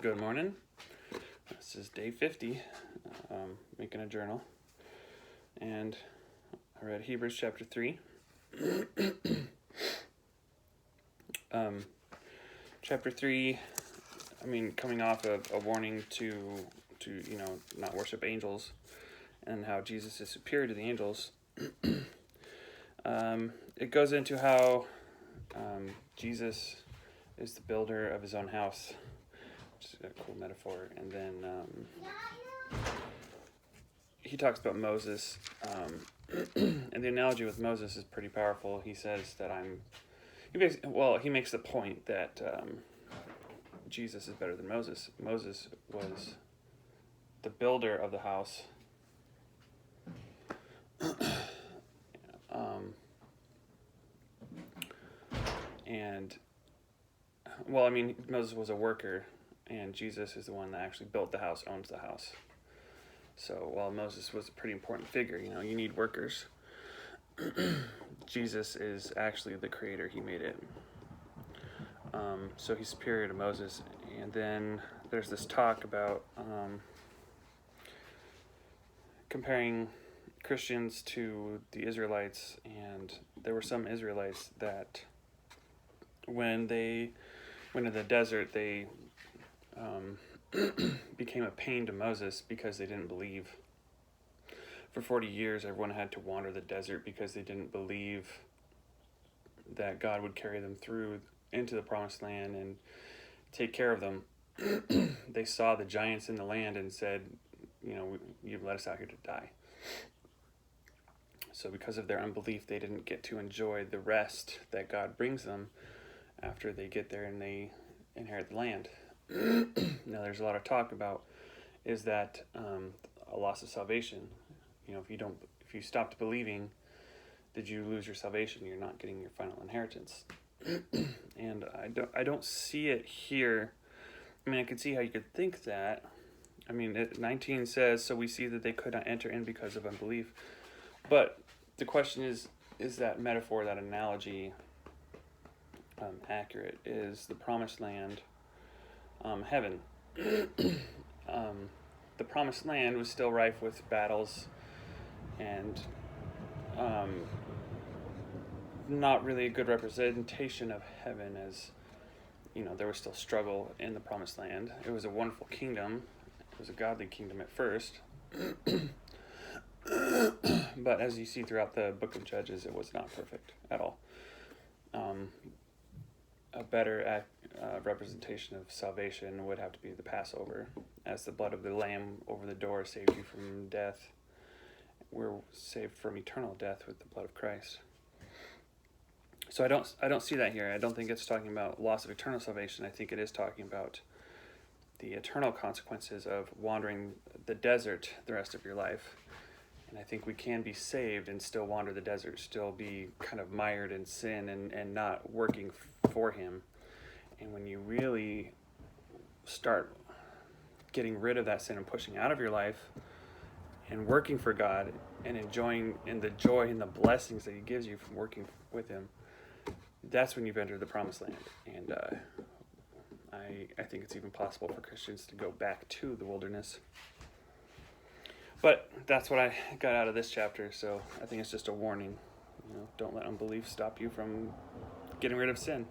Good morning. This is day 50, making a journal. And I read Hebrews chapter 3. Chapter 3, coming off of a warning to not worship angels and how Jesus is superior to the angels. It goes into how Jesus is the builder of his own house, which is a cool metaphor. And then he talks about Moses, and the analogy with Moses is pretty powerful. He says that he makes the point that Jesus is better than Moses. Moses was the builder of the house. Moses was a worker, and Jesus is the one that actually built the house, owns the house. So while Moses was a pretty important figure, you need workers. Jesus is actually the creator. He made it. So he's superior to Moses. And then there's this talk about comparing Christians to the Israelites, and there were some Israelites that when they went to the desert, they became a pain to Moses because they didn't believe. For 40 years, everyone had to wander the desert because they didn't believe that God would carry them through into the promised land and take care of them. They saw the giants in the land and said, you've let us out here to die. So because of their unbelief, they didn't get to enjoy the rest that God brings them after they get there and they inherit the land. Now, there's a lot of talk about is that a loss of salvation. If you stopped believing, did you lose your salvation? You're not getting your final inheritance. And I don't see it here. I could see how you could think that. 19 says, so we see that they could not enter in because of unbelief. But the question is that metaphor, that analogy, accurate? Is the promised land heaven? The promised land was still rife with battles and not really a good representation of heaven, as there was still struggle in the promised land. It was a wonderful kingdom. It was a godly kingdom at first. But as you see throughout the book of Judges, it was not perfect at all. A better representation of salvation would have to be the Passover, as the blood of the Lamb over the door saved you from death. We're saved from eternal death with the blood of Christ. So I don't see that here. I don't think it's talking about loss of eternal salvation. I think it is talking about the eternal consequences of wandering the desert the rest of your life. And I think we can be saved and still wander the desert, still be kind of mired in sin and not working for him. And when you really start getting rid of that sin and pushing out of your life and working for God and enjoying in the joy and the blessings that he gives you from working with him, that's when you've entered the promised land. And I think it's even possible for Christians to go back to the wilderness. But that's what I got out of this chapter, so I think it's just a warning. Don't let unbelief stop you from getting rid of sin.